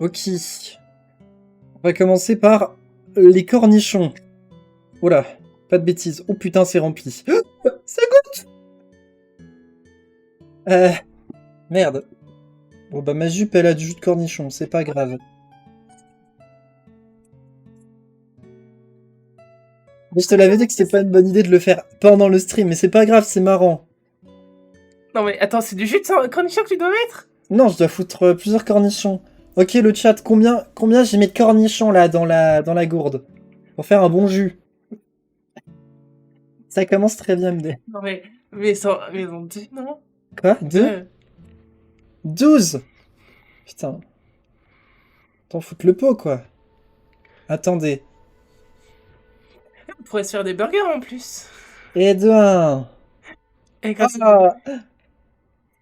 Ok. On va commencer par les cornichons. Oula, pas de bêtises. Oh putain, c'est rempli. Ça goûte. Merde. Bon bah ma jupe elle a du jus de cornichon, c'est pas grave. Mais je te l'avais dit que c'était pas une bonne idée de le faire pendant le stream, mais c'est pas grave, c'est marrant. Non mais attends, c'est du jus de cornichon que tu dois mettre? Non, je dois foutre plusieurs cornichons. Ok, le chat, combien j'ai mis de cornichons là dans la gourde pour faire un bon jus. Ça commence très bien, MD. Non mais on dit non. Quoi 2 12. Putain. T'en foutre le pot, quoi. Attendez. On pourrait se faire des burgers en plus. Et de 1. Et grâce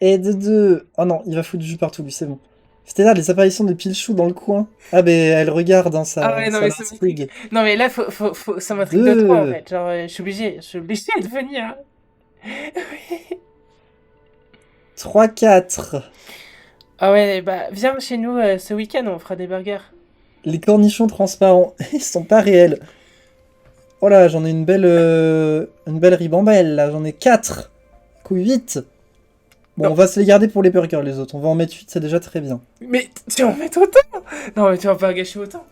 Et de 2. Oh non, il va foutre du jus partout, lui, c'est bon. C'était là les apparitions de Pilchou dans le coin. Ah, ben elle regarde, hein, ça. Ah ouais, non Ça mais l'intrigue. non mais là ça m'intrigue de trop en fait. Genre je suis obligé de venir. 3, 4. Ah ouais, bah viens chez nous ce week-end, on fera des burgers. Les cornichons transparents, ils sont pas réels. Oh là, j'en ai une belle ribambelle, là. J'en ai 4. Du coup, 8. Bon, Non. on va se les garder pour les burgers, les autres. On va en mettre 8, c'est déjà très bien. Mais tu vas en mettre autant? Non mais tu vas pas gâcher autant.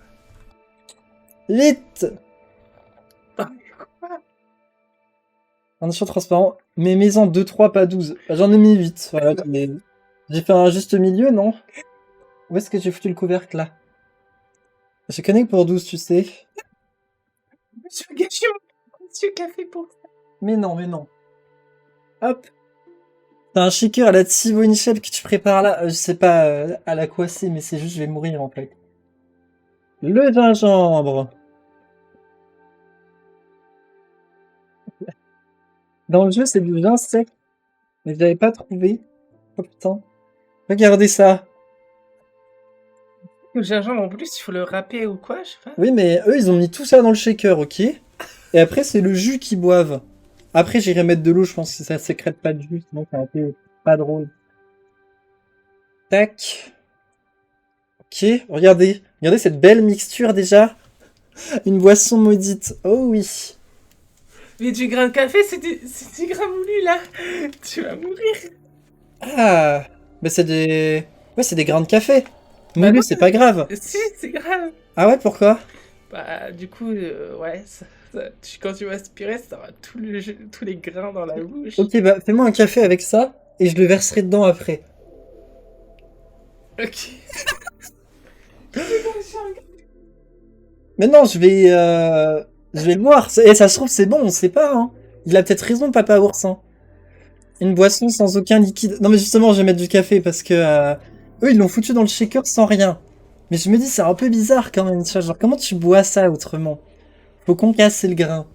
8. Cornichons transparents. Mais mets-en 2, 3, pas 12. Bah, j'en ai mis 8. Voilà, j'ai fait un juste milieu, non? Où est-ce que j'ai foutu le couvercle, là? Je connais que pour 12, tu sais. Je vais gâcher mon café pour ça. Mais non, mais non. Hop. T'as un shaker à la Thibaut InShape que tu prépares là. Je sais pas à la quoi c'est, mais c'est juste je vais mourir en fait. Le gingembre. Dans le jeu, c'est du vin sec. Mais je l'avais pas trouvé. Oh putain. Regardez ça. Le gingembre en plus, il faut le râper ou quoi, je sais pas. Oui, mais eux, ils ont mis tout ça dans le shaker, ok? Et après, c'est le jus qu'ils boivent. Après, j'irai mettre de l'eau, je pense que ça sécrète pas de jus, sinon c'est un peu pas drôle. Tac. Ok, regardez. Regardez cette belle mixture déjà. Une boisson maudite. Oh oui. Mais du grain de café, c'est du grain moulu là. Tu vas mourir. Ah. Bah c'est des... Ouais, c'est des grains de café. Bah Moulu, non, c'est pas grave. si, c'est grave. Ah ouais, pourquoi? Bah du coup, ouais, quand tu vas aspirer, ça aura tous les grains dans la bouche. Ok, bah fais-moi un café avec ça, et je le verserai dedans après. Ok. Mais non, je vais le voir. Et ça se trouve, c'est bon, on sait pas, hein. Il a peut-être raison, Papa Ours, hein. Une boisson sans aucun liquide. Non, mais justement, je vais mettre du café parce que eux, ils l'ont foutu dans le shaker sans rien. Mais je me dis, c'est un peu bizarre quand même. Tu vois, genre, comment tu bois ça autrement? Faut concasser le grain.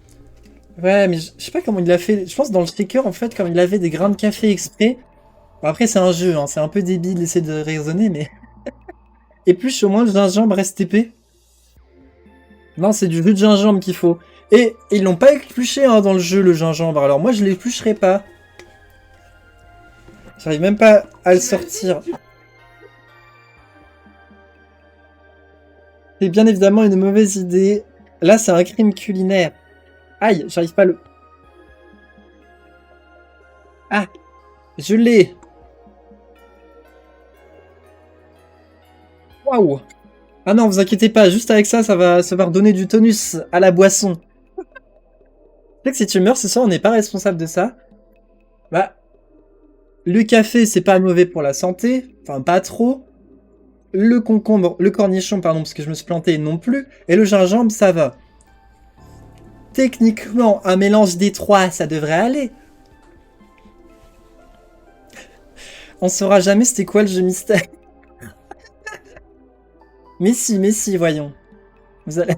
Ouais, mais je sais pas comment il l'a fait. Je pense dans le shaker, en fait, comme il avait des grains de café exprès. Bon, après, c'est un jeu, hein. C'est un peu débile d'essayer de raisonner, mais. Et plus, au moins, le gingembre reste épais. Non, c'est du jus de gingembre qu'il faut. Et ils l'ont pas épluché hein, dans le jeu, le gingembre. Alors moi, je l'éplucherai pas. J'arrive même pas à le sortir. C'est bien évidemment une mauvaise idée. Là, c'est un crime culinaire. Aïe, j'arrive pas à le... Ah, je l'ai. Waouh. Ah non, vous inquiétez pas, juste avec ça, ça va redonner du tonus à la boisson. Tu sais que si tu meurs ce soir, on n'est pas responsable de ça. Bah, le café, c'est pas mauvais pour la santé. Enfin, pas trop. Le concombre, le cornichon, pardon, parce que je me suis planté non plus. Et le gingembre, ça va. Techniquement, un mélange des trois, ça devrait aller. On saura jamais c'était quoi le jeu mystère. Mais si, voyons. Vous allez...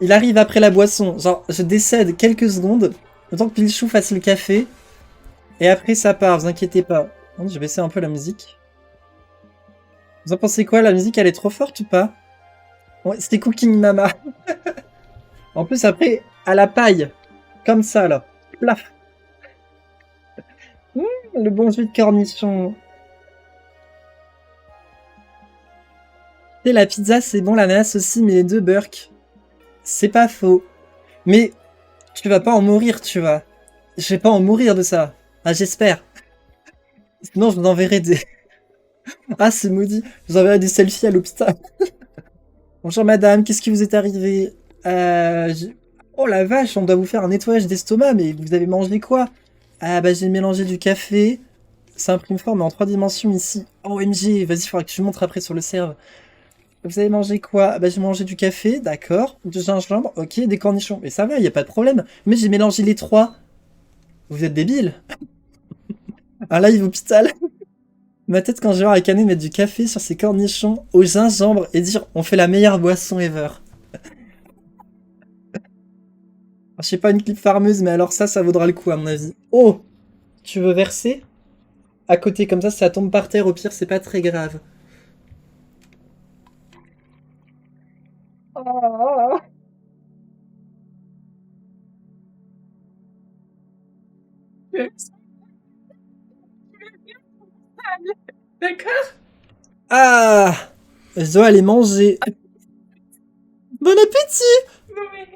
Il arrive après la boisson. Genre, je décède quelques secondes. Le temps que Pilchou fasse le café. Et après, ça part, vous inquiétez pas. Je vais baisser un peu la musique. Vous en pensez quoi? La musique, elle est trop forte ou pas? Ouais, c'était Cooking Mama. En plus, après, à la paille. Comme ça, là. Plaf. Le bon jus de cornichon. sais, la pizza, c'est bon, l'ananas aussi, mais les deux Burk. C'est pas faux. Mais tu vas pas en mourir, tu vois. Je vais pas en mourir de ça. Ah, j'espère. Sinon, je vous enverrai des... Ah, c'est maudit. Je vous enverrai des selfies à l'hôpital. Bonjour madame, qu'est-ce qui vous est arrivé? Oh la vache, on doit vous faire un nettoyage d'estomac, mais vous avez mangé quoi? Ah bah j'ai mélangé du café. Ça imprime fort, mais en 3 dimensions ici. Oh OMG, vas-y, faudra que tu montres après sur le serve. Vous avez mangé quoi? Ah bah j'ai mangé du café, d'accord. Du gingembre, ok, des cornichons. Mais ça va, y a pas de problème. Mais j'ai mélangé les trois. Vous êtes débile. Un live hôpital. Ma tête quand je vais voir Akane mettre du café sur ses cornichons au gingembre et dire on fait la meilleure boisson ever. Je sais pas une clip farmeuse, mais alors ça vaudra le coup à mon avis. Oh! Tu veux verser? À côté, comme ça tombe par terre, au pire, c'est pas très grave. Oh. D'accord? Ah! Je dois aller manger. Bon appétit! Non mais...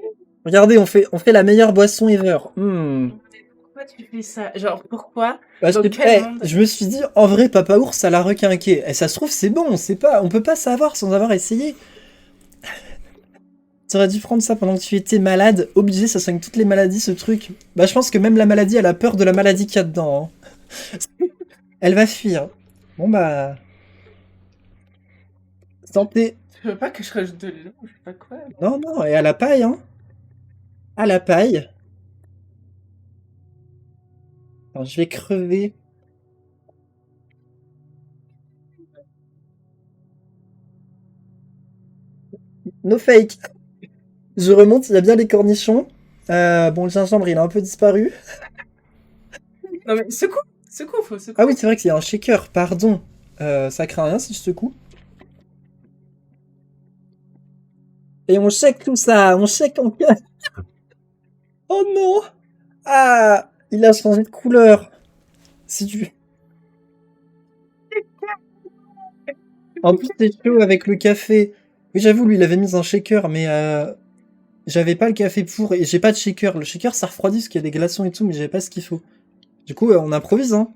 Regardez, on fait la meilleure boisson ever. Pourquoi tu fais ça? Genre, pourquoi? Bah, Dans quel monde? je me suis dit, en vrai, Papa Ours, ça l'a requinqué. Et ça se trouve, c'est bon, on peut pas savoir sans avoir essayé. Tu aurais dû prendre ça pendant que tu étais malade. Obligé, ça soigne toutes les maladies, ce truc. Bah, je pense que même la maladie, elle a peur de la maladie qu'il y a dedans. Hein. Elle va fuir. Bon, bah. Santé. Tu veux pas que je rajoute de l'eau? Je sais pas quoi. Non, non, et à la paille, hein. À la paille. Alors, je vais crever. No fake. Je remonte, il y a bien les cornichons. Bon, le gingembre, il a un peu disparu. Non mais secoue! Secoue, faut secouer. Ah oui, c'est vrai qu'il y a un shaker, pardon. Ça craint rien si je secoue. Et on shake tout ça, on shake en quatre. Oh non! Ah! Il a changé de couleur. C'est du... En plus, c'est chaud avec le café. Oui, j'avoue, lui, il avait mis un shaker, mais j'avais pas le café pour et j'ai pas de shaker. Le shaker, ça refroidit parce qu'il y a des glaçons et tout, mais j'avais pas ce qu'il faut. Du coup, on improvise, hein.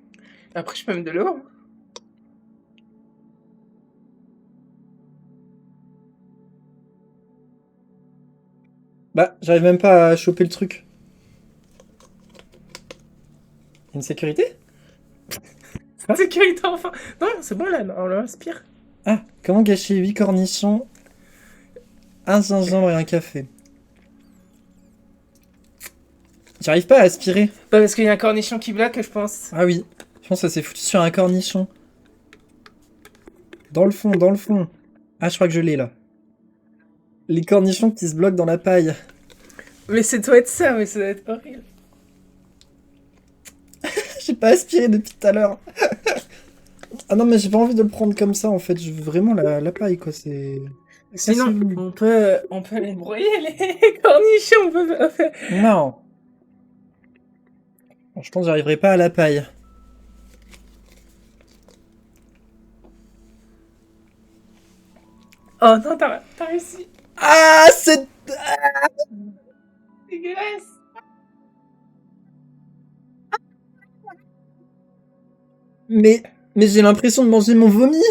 Après, je peux mettre de l'eau. Bah, j'arrive même pas à choper le truc. Une sécurité? Sécurité enfin. Non, c'est bon là, on l'inspire. Ah, comment gâcher 8 cornichons, un gingembre et un café? J'arrive pas à aspirer. Bah, parce qu'il y a un cornichon qui bloque, je pense. Ah oui, je pense que ça s'est foutu sur un cornichon. Dans le fond, dans le fond. Ah, je crois que je l'ai là. Les cornichons qui se bloquent dans la paille. Mais c'est doit être ça, mais ça doit être horrible. J'ai pas aspiré depuis tout à l'heure. Ah non, mais j'ai pas envie de le prendre comme ça en fait. Je veux vraiment la paille quoi. C'est. Sinon, on peut les broyer, les cornichons. On peut faire. Non. Bon, je pense que j'arriverai pas à la paille. Oh non, t'as réussi. Ah, c'est. Dégueulasse. Mais j'ai l'impression de manger mon vomi.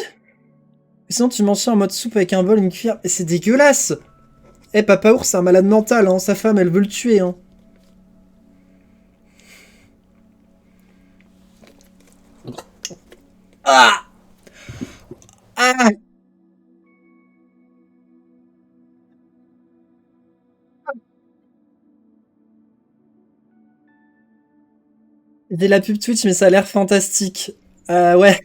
Sinon, tu manges ça en mode soupe avec un bol, une cuillère. Et c'est dégueulasse. Eh, Papa Ours, c'est un malade mental, hein. Sa femme, elle veut le tuer, hein. Ah! Ah! J'ai la pub Twitch, mais ça a l'air fantastique. Ouais.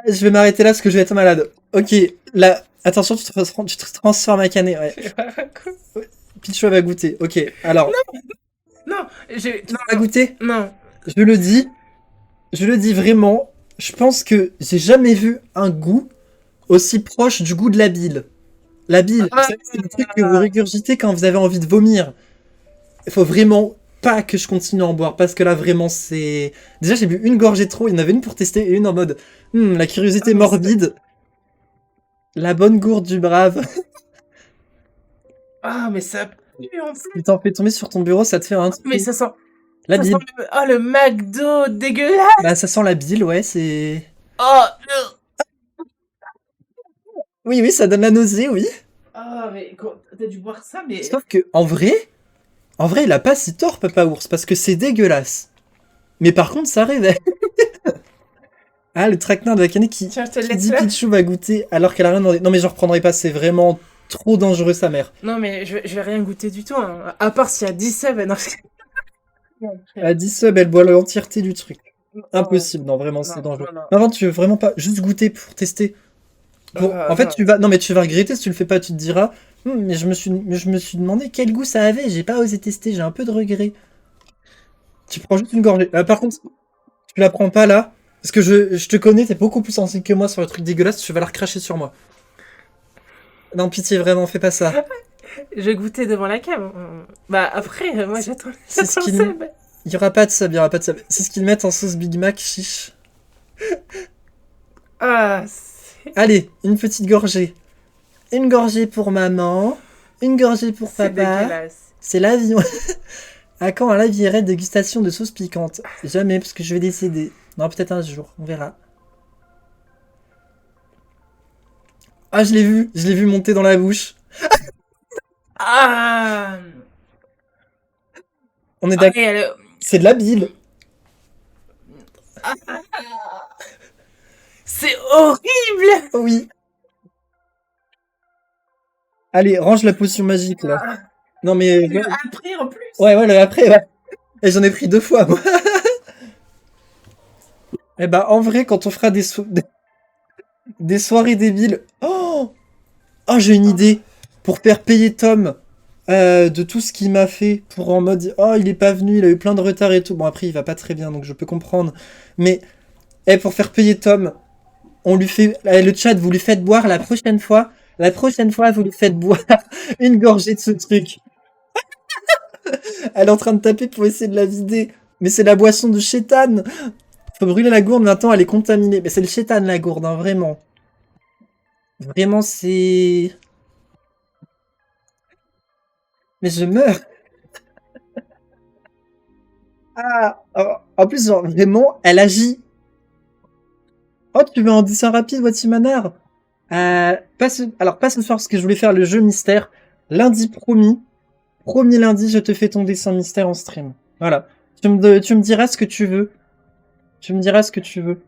Je vais m'arrêter là parce que je vais être malade. Ok, là, attention, tu te transformes à canet, ouais. Pichou va goûter. Ok, alors. Non, Tu vas goûter? Non. Je le dis vraiment. Je pense que j'ai jamais vu un goût aussi proche du goût de la bile. La bile, vous savez, c'est le truc que vous régurgitez quand vous avez envie de vomir. Il faut vraiment pas que je continue à en boire parce que là vraiment c'est... Déjà j'ai bu une gorgée trop, il y en avait une pour tester et une en mode la curiosité morbide. La bonne gourde du brave. Ah, mais ça pue en plus. Il t'en fait tomber sur ton bureau, ça te fait un truc. Mais ça sent. La Ça bile. sent oh, le McDo dégueulasse. Bah, ça sent la bile, ouais, c'est... Oh, Oui, oui, ça donne la nausée, oui. ah, mais t'as dû boire ça, mais. Sauf que, en vrai, il a pas si tort, Papa Ours, parce que c'est dégueulasse. Mais par contre, ça réveille. Ah, le traquenard de la canette qui Tiens, je te le dit laisse là. Pichou va goûter alors qu'elle a rien demandé. Non, mais je reprendrai pas, c'est vraiment trop dangereux, sa mère. Non, mais je vais rien goûter du tout. Hein. À part s'il y a 10 subs. Non, À 10 subs, elle boit l'entièreté du truc. non, Impossible, non, vraiment, c'est non, dangereux. non, non. Non, non, tu veux vraiment pas juste goûter pour tester. En fait, non. tu vas, non, mais tu vas regretter si tu le fais pas, tu te diras, mais je me suis demandé quel goût ça avait, j'ai pas osé tester, j'ai un peu de regret. Tu prends juste une gorgée. Par contre, tu la prends pas là, parce que je te connais, t'es beaucoup plus sensible que moi sur le truc dégueulasse, tu vas la recracher sur moi. Non, pitié, vraiment, fais pas ça. Je goûtais devant la cam. Bah après, moi j'attends. C'est ce J'attends qu'il- Seb. Il y aura pas de sub, il y aura pas de sub. C'est ce qu'ils mettent en sauce Big Mac, chiche. Ah, Allez, une petite gorgée. Une gorgée pour maman, une gorgée pour c'est papa. dégueulasse. C'est l'avion. À quand un live IRL dégustation de sauce piquante? Jamais, parce que je vais décéder. Non, peut-être un jour, on verra. Ah, je l'ai vu monter dans la bouche. Ah, On est d'accord. et elle- C'est de la bile. c'est horrible. Oui. Allez, range la potion magique là. Ah, Non mais après en plus. ouais, le après. Ouais. Et j'en ai pris 2 fois moi. Eh ben en vrai, quand on fera des soirées débiles. Oh, j'ai une idée pour faire payer Tom de tout ce qu'il m'a fait pour en mode oh il est pas venu, il a eu plein de retard et tout. Bon après il va pas très bien donc je peux comprendre. Mais pour faire payer Tom, on lui fait le chat, vous lui faites boire la prochaine fois. La prochaine fois, vous lui faites boire une gorgée de ce truc. Elle est en train de taper pour essayer de la vider. Mais c'est la boisson de Chétan. Faut brûler la gourde, maintenant elle est contaminée. Mais c'est le Chétan la gourde, hein, vraiment. Vraiment, c'est... Mais je meurs. Ah, en plus, genre, vraiment, elle agit. Oh, tu veux un dessin rapide, Watimanar? Pas ce soir, parce que je voulais faire le jeu mystère. Lundi promis. Premier lundi, je te fais ton dessin mystère en stream. Voilà. Tu me diras ce que tu veux. Tu me diras ce que tu veux.